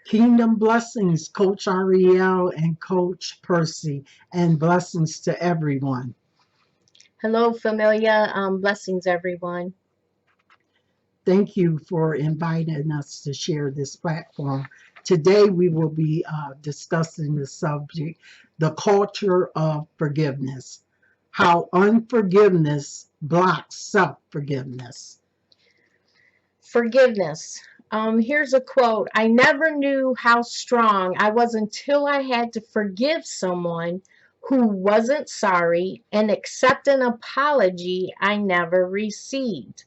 Kingdom blessings, Coach Ariel and Coach Percy, and blessings to everyone. Hello, familia. Blessings, everyone. Thank you for inviting us to share this platform. Today, we will be discussing the subject, the culture of forgiveness, how unforgiveness blocks self forgiveness. Forgiveness. Here's a quote. I never knew how strong I was until I had to forgive someone who wasn't sorry and accept an apology I never received.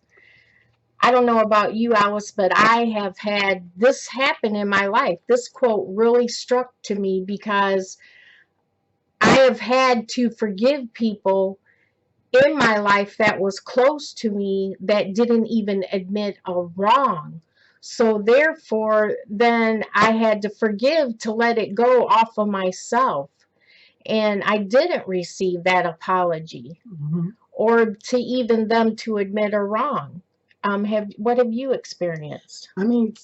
I don't know about you, Alice, but I have had this happen in my life. This quote really struck to me because I have had to forgive people in my life that was close to me that didn't even admit a wrong. So therefore, then I had to forgive to let it go off of myself. And I didn't receive that apology Mhm. or to even them to admit a wrong. What have you experienced? I mean,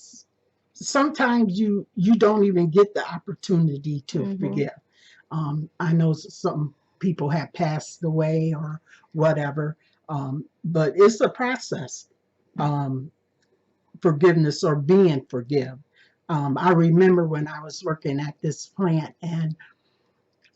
sometimes you don't even get the opportunity to Mm-hmm. forgive. I know some people have passed away or whatever, but it's a process. Um, Forgiveness or being forgive. I remember when I was working at this plant and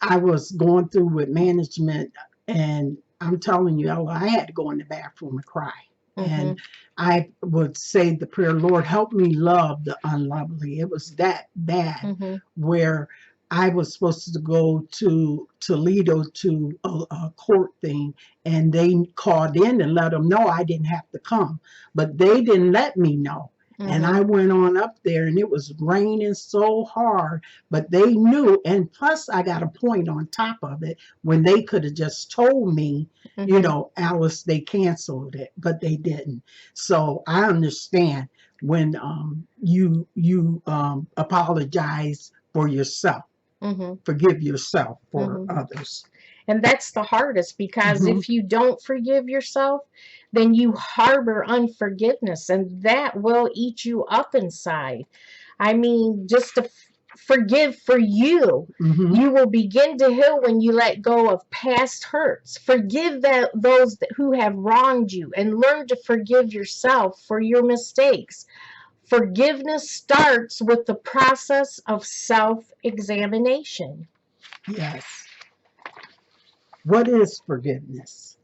I was going through with management, and I'm telling you, I had to go in the bathroom and cry. Mm-hmm. And I would say the prayer, Lord, help me love the unlovely. It was that bad Mm-hmm. where I was supposed to go to Toledo to a court thing, and they called in and let them know I didn't have to come. But they didn't let me know. And Mm-hmm. I went on up there, and it was raining so hard, but they knew. And plus, I got a point on top of it when they could have just told me, Mm-hmm. Alice, they canceled it, but they didn't. So I understand when you apologize for yourself, Mm-hmm. forgive yourself for Mm-hmm. others. And that's the hardest because Hmm. if you don't forgive yourself, then you harbor unforgiveness and that will eat you up inside. I mean, just to forgive for you. Hmm. You will begin to heal when you let go of past hurts. Forgive those who have wronged you and learn to forgive yourself for your mistakes. Forgiveness starts with the process of self examination. Yes. What is forgiveness?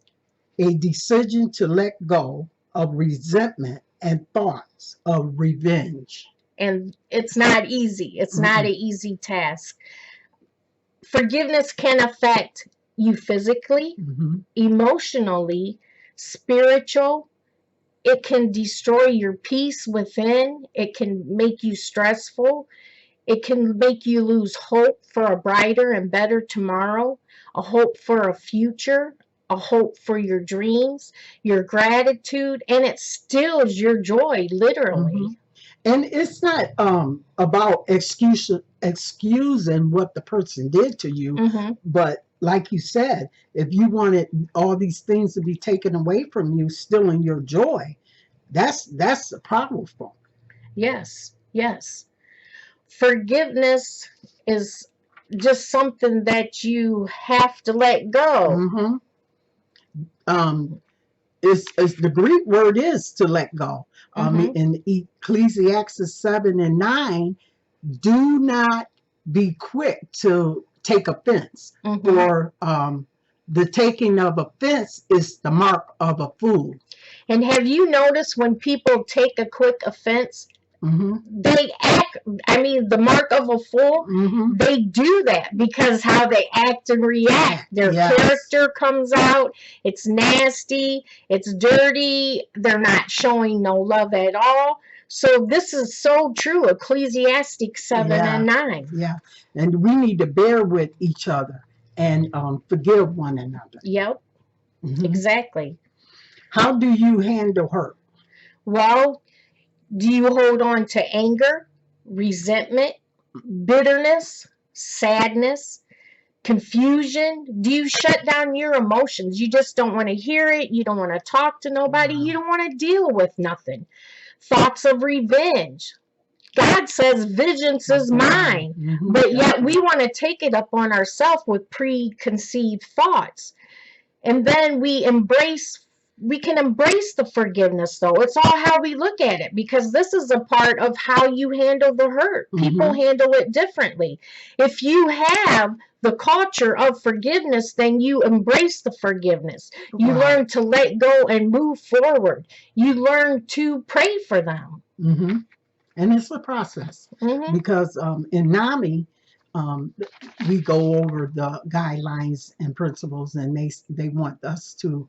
A decision to let go of resentment and thoughts of revenge. And it's not easy. It's not Mm-mm. an easy task. Forgiveness can affect you physically, Hmm. emotionally, spiritual. It can destroy your peace within. It can make you stressful. It can make you lose hope for a brighter and better tomorrow, a hope for a future, a hope for your dreams, your gratitude, and it steals your joy, Hmm. literally. And it's not about excusing what the person did to you, Mm-hmm. but like you said, if you wanted all these things to be taken away from you, stealing your joy, that's powerful. Yes, yes. Forgiveness is just something that you have to let go. Hmm. Um, is the Greek word is to let go. Mm-hmm. In Ecclesiastes 7 and 9, do not be quick to take offense, Mm-hmm. for the taking of offense is the mark of a fool. And have you noticed when people take a quick offense, Hmm. they act, I mean, the mark of a fool, Hmm. they do that because how they act and react. Their Yes. character comes out. It's nasty. It's dirty. They're not showing no love at all. So this is so true. Ecclesiastes 7 Yeah. and 9. Yeah. And we need to bear with each other and forgive one another. Yep, Hmm. exactly. How do you handle hurt? Well, do you hold on to anger, resentment, bitterness, sadness, confusion? Do you shut down your emotions? You just don't want to hear it. You don't want to talk to nobody. You Wow. don't want to deal with nothing. Thoughts of revenge. God says vengeance is mine. Mm-hmm. But yet we want to take it up on ourselves with preconceived thoughts. And then we can embrace the forgiveness, though. It's all how we look at it, because this is a part of how you handle the hurt. People handle it differently. If you have the culture of forgiveness, then you embrace the forgiveness. You learn to let go and move forward. You learn to pray for them. Mm-hmm. And it's a process, because in NAMI, we go over the guidelines and principles, and they want us to,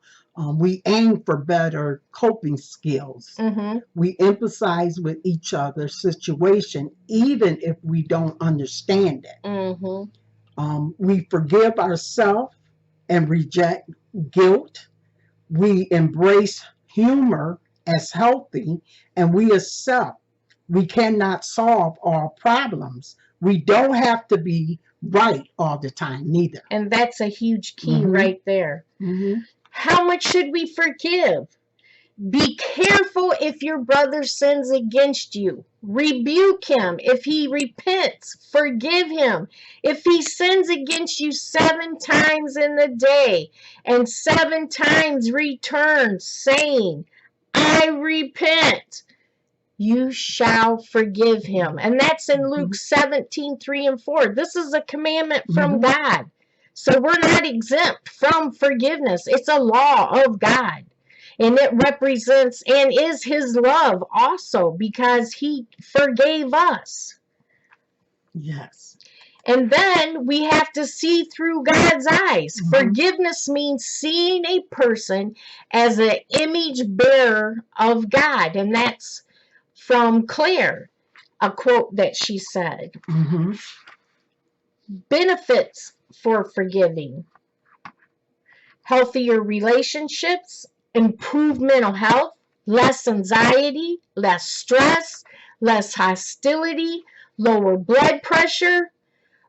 we aim for better coping skills. We emphasize with each other's situation, even if we don't understand it. We forgive ourselves and reject guilt. We embrace humor as healthy, and we accept we cannot solve all problems. We don't have to be right all the time, neither. And that's a huge key right there. How much should we forgive? Be careful if your brother sins against you. Rebuke him. If he repents, forgive him. If he sins against you 7 times in the day, and 7 times returns, saying, I repent, you shall forgive him. And that's in Luke 17:3-4. This is a commandment from God. So we're not exempt from forgiveness. It's a law of God. And it represents and is his love also, because he forgave us. Yes. And then we have to see through God's eyes. Forgiveness means seeing a person as an image bearer of God. And that's from Claire, a quote that she said. Benefits for forgiving: healthier relationships, improved mental health, less anxiety, less stress, less hostility, lower blood pressure,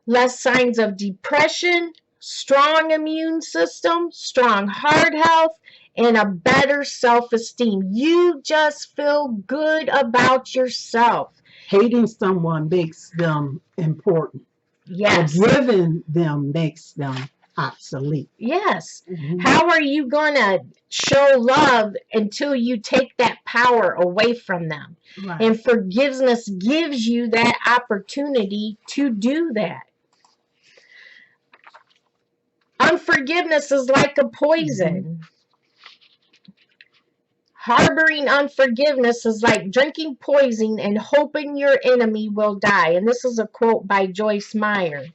less signs of depression, strong immune system, strong heart health, and a better self-esteem. You just feel good about yourself. Hating someone makes them important. Yes. Forgiving them makes them obsolete. Yes. How are you going to show love until you take that power away from them? And forgiveness gives you that opportunity to do that. Unforgiveness is like a poison. Harboring unforgiveness is like drinking poison and hoping your enemy will die. And this is a quote by Joyce Meyer.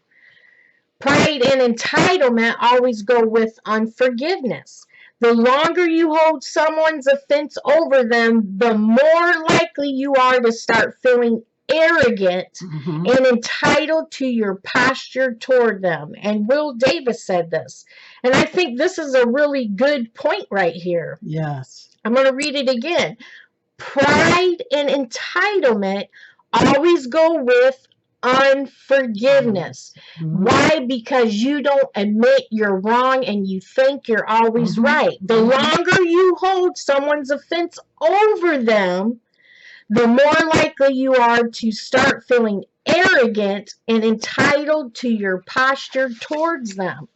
Pride and entitlement always go with unforgiveness. The longer you hold someone's offense over them, the more likely you are to start feeling arrogant and entitled to your posture toward them. And Will Davis said this. And I think this is a really good point right here. Yes. I'm going to read it again. Pride and entitlement always go with unforgiveness. Why? Because you don't admit you're wrong and you think you're always right. The longer you hold someone's offense over them, the more likely you are to start feeling arrogant and entitled to your posture towards them.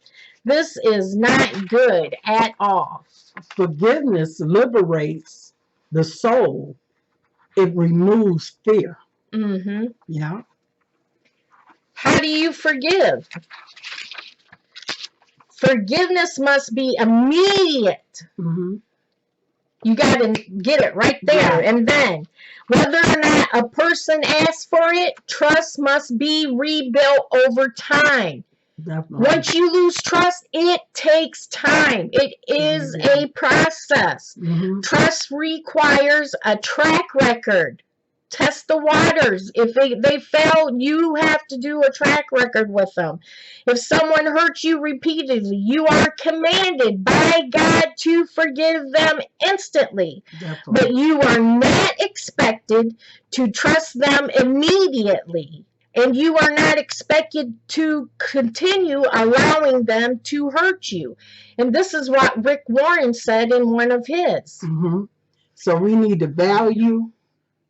This is not good at all. Forgiveness liberates the soul. It removes fear. Yeah. How do you forgive? Forgiveness must be immediate. You got to get it right there. And then, whether or not a person asks for it, trust must be rebuilt over time. Definitely. Once you lose trust, it takes time. It is a process. Trust requires a track record. Test the waters. If they fail, you have to do a track record with them. If someone hurts you repeatedly, you are commanded by God to forgive them instantly. Definitely. But you are not expected to trust them immediately. And you are not expected to continue allowing them to hurt you. And this is what Rick Warren said in one of his. So we need to value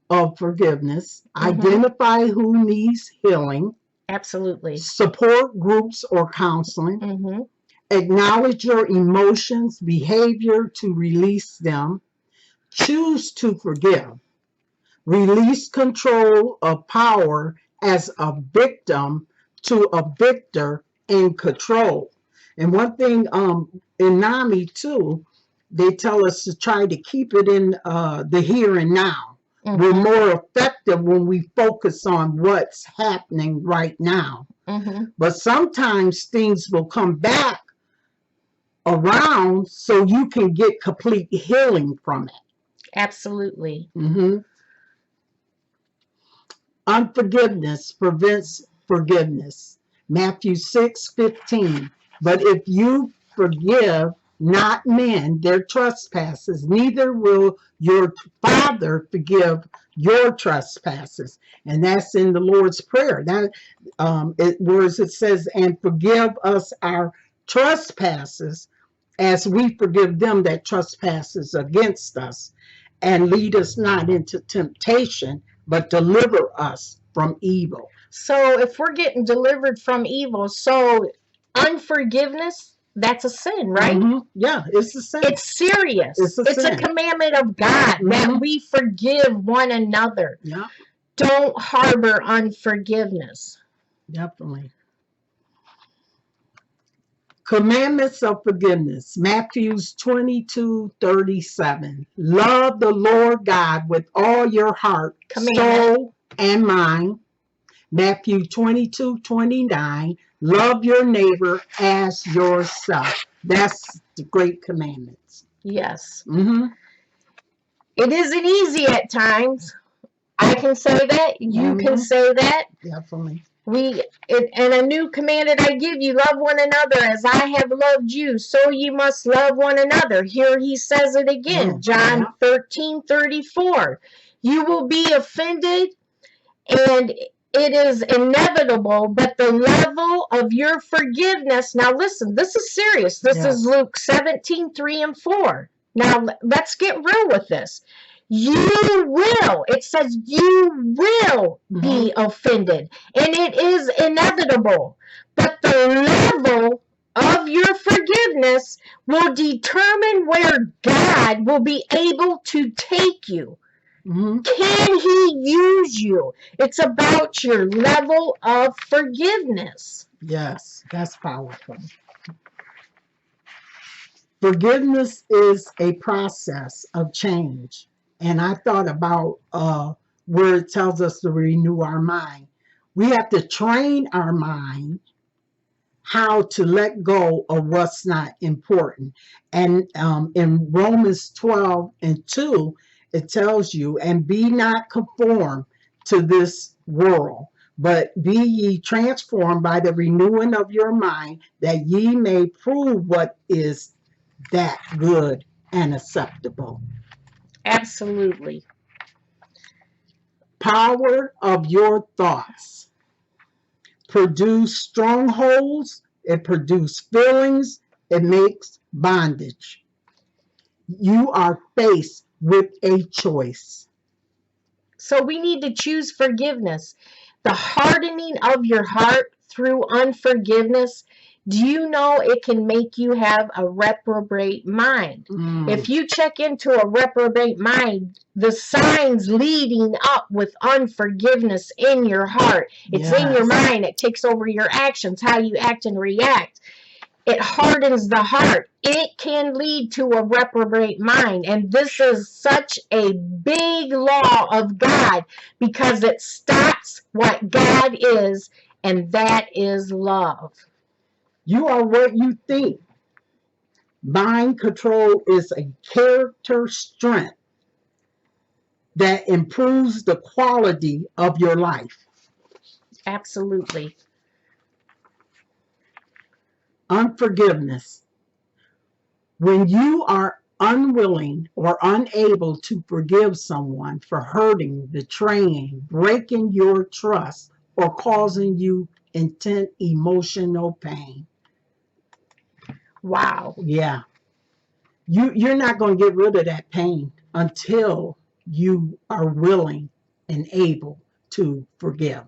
of forgiveness, Mm-hmm. identify who needs healing, Absolutely. support groups or counseling, Mm-hmm. acknowledge your emotions, behavior to release them, choose to forgive, release control of power as a victim to a victor in control. And one thing in NAMI too, they tell us to try to keep it in the here and now. Mm-hmm. We're more effective when we focus on what's happening right now. Mm-hmm. But sometimes things will come back around so you can get complete healing from it. Absolutely. Mm-hmm. Unforgiveness prevents forgiveness. Matthew 6:15. But if you forgive not men their trespasses, neither will your Father forgive your trespasses. And that's in the Lord's Prayer. That whereas it says, and forgive us our trespasses as we forgive them that trespasses against us, and lead us not into temptation, but deliver us from evil. So if we're getting delivered from evil, so unforgiveness, that's a sin, right? Mm-hmm. Yeah, it's a sin. It's serious. It's a sin. Commandment of God that Mhm. we forgive one another. Yeah, Don't harbor unforgiveness. definitely. Commandments of forgiveness. Matthews 22:37. Love the Lord God with all your heart, soul, and mind. Matthew 22:29. Love your neighbor as yourself. That's the great commandments. Yes. Mm-hmm. It isn't easy at times. I can say that. You can say that. Definitely. And a new commandment I give you, love one another as I have loved you, so you must love one another. Here he says it again, John 13:34. You will be offended, and it is inevitable, but the level of your forgiveness. Now listen, this is serious. This is Luke 17:3 and 4. Now let's get real with this. You will, it says you will be offended, and it is inevitable, but the level of your forgiveness will determine where God will be able to take you. Mm-hmm. Can he use you? It's about your level of forgiveness. Yes, that's powerful. Forgiveness is a process of change. And I thought about where it tells us to renew our mind. We have to train our mind how to let go of what's not important. And in Romans 12:2, it tells you, and be not conformed to this world, but be ye transformed by the renewing of your mind, that ye may prove what is that good and acceptable. Absolutely. Power of your thoughts. Produce strongholds, it produces feelings, it makes bondage. You are faced with a choice. So we need to choose forgiveness. The hardening of your heart through unforgiveness, do you know it can make you have a reprobate mind? If you check into a reprobate mind, the signs leading up with unforgiveness in your heart, it's in your mind, it takes over your actions, how you act and react. It hardens the heart. It can lead to a reprobate mind. And this is such a big law of God because it stops what God is, and that is love. You are what you think. Mind control is a character strength that improves the quality of your life. Absolutely. Unforgiveness. When you are unwilling or unable to forgive someone for hurting, betraying, breaking your trust, or causing you intense emotional pain. Wow. Yeah. You're not going to get rid of that pain until you are willing and able to forgive.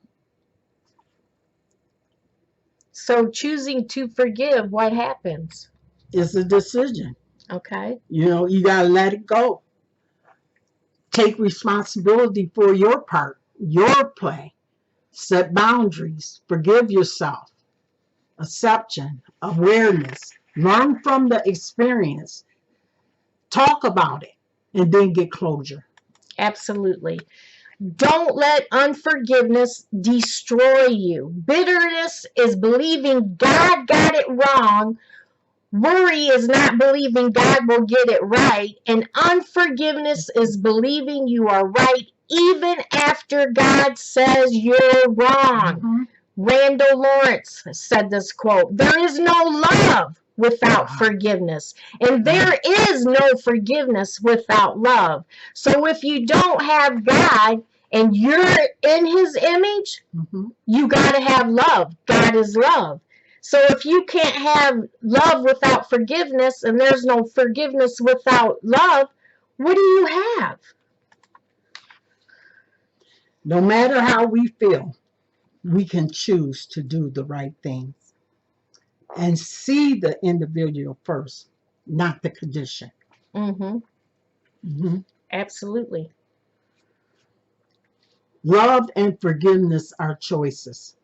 So choosing to forgive, what happens? It's a decision. Okay. You got to let it go. Take responsibility for your part, your play. Set boundaries. Forgive yourself. Acceptance, awareness. Learn from the experience. Talk about it, and then get closure. Absolutely. Don't let unforgiveness destroy you. Bitterness is believing God got it wrong. Worry is not believing God will get it right. And unforgiveness is believing you are right even after God says you're wrong. Mhm. Randall Lawrence said this quote, "There is no love without forgiveness, and there is no forgiveness without love." So if you don't have God and you're in his image, Mhm. you got to have love. God is love. So if you can't have love without forgiveness, and there's no forgiveness without love, what do you have? No matter how we feel, we can choose to do the right things and see the individual first, not the condition. Mm-hmm. Mhm. Absolutely. Love and forgiveness are choices.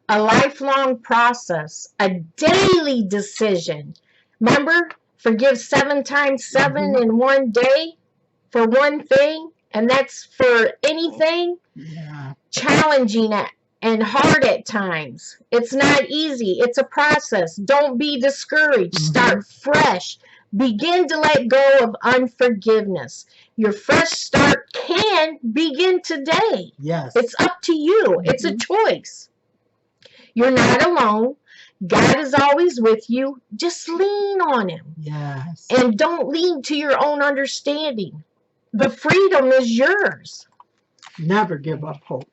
A lifelong process, a daily decision. Remember, forgive 7 times 7 Mhm. in one day for one thing, and that's for anything. Yeah. Challenging it and hard at times. It's not easy. It's a process. Don't be discouraged. Start fresh. Begin to let go of unforgiveness. Your fresh start can begin today. Yes. It's up to you. It's a choice. You're not alone. God is always with you. Just lean on him. Yes. And don't lean to your own understanding. The freedom is yours. Never give up hope.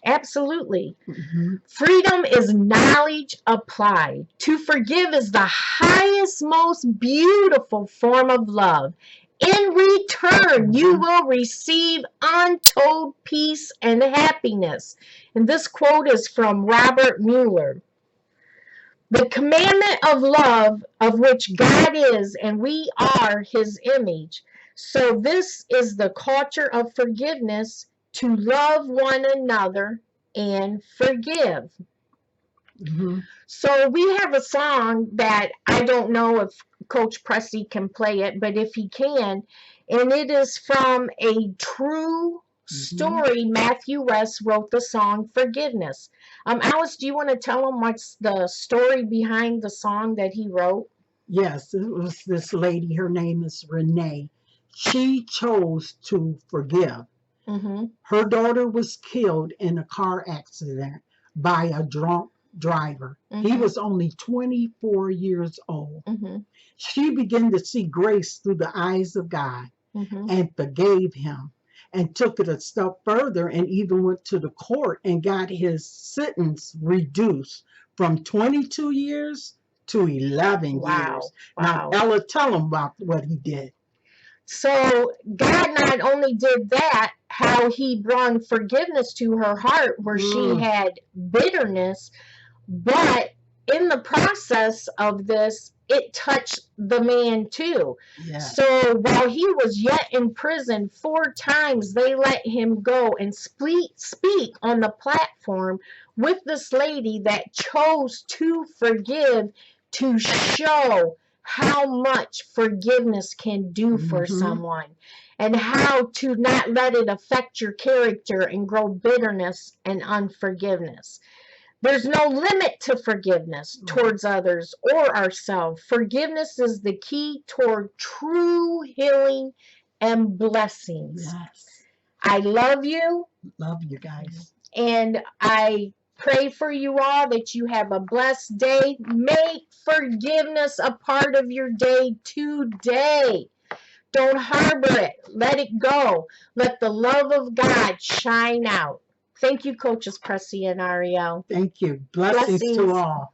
Absolutely. Mhm. Freedom is knowledge applied. To forgive is the highest, most beautiful form of love. In return, you will receive untold peace and happiness. And this quote is from Robert Mueller. The commandment of love, of which God is, and we are his image. So this is the culture of forgiveness, to love one another and forgive. Mhm. So we have a song that I don't know if Coach Pressey can play it, but if he can, and it is from a true story. Matthew West wrote the song Forgiveness. Alice, do you want to tell them what's the story behind the song that he wrote? Yes, it was this lady. Her name is Renee. She chose to forgive. Mm-hmm. Her daughter was killed in a car accident by a drunk driver. He was only 24 years old. Mm-hmm. She began to see grace through the eyes of God Mm-hmm. and forgave him, and took it a step further and even went to the court and got his sentence reduced from 22 years to 11 Wow. years. Now, Wow. Ella, tell him about what he did. So God not only did that, how he brought forgiveness to her heart where she had bitterness, but in the process of this, it touched the man too. Yes. So while he was yet in prison, 4 times they let him go and speak on the platform with this lady that chose to forgive, to show how much forgiveness can do for someone, and how to not let it affect your character and grow bitterness and unforgiveness. There's no limit to forgiveness towards others or ourselves. Forgiveness is the key toward true healing and blessings. Yes. I love you. Love you guys. And I pray for you all that you have a blessed day. Make forgiveness a part of your day today. Don't harbor it. Let it go. Let the love of God shine out. Thank you, Coaches Pressy and Ariel. Thank you. Blessings to all.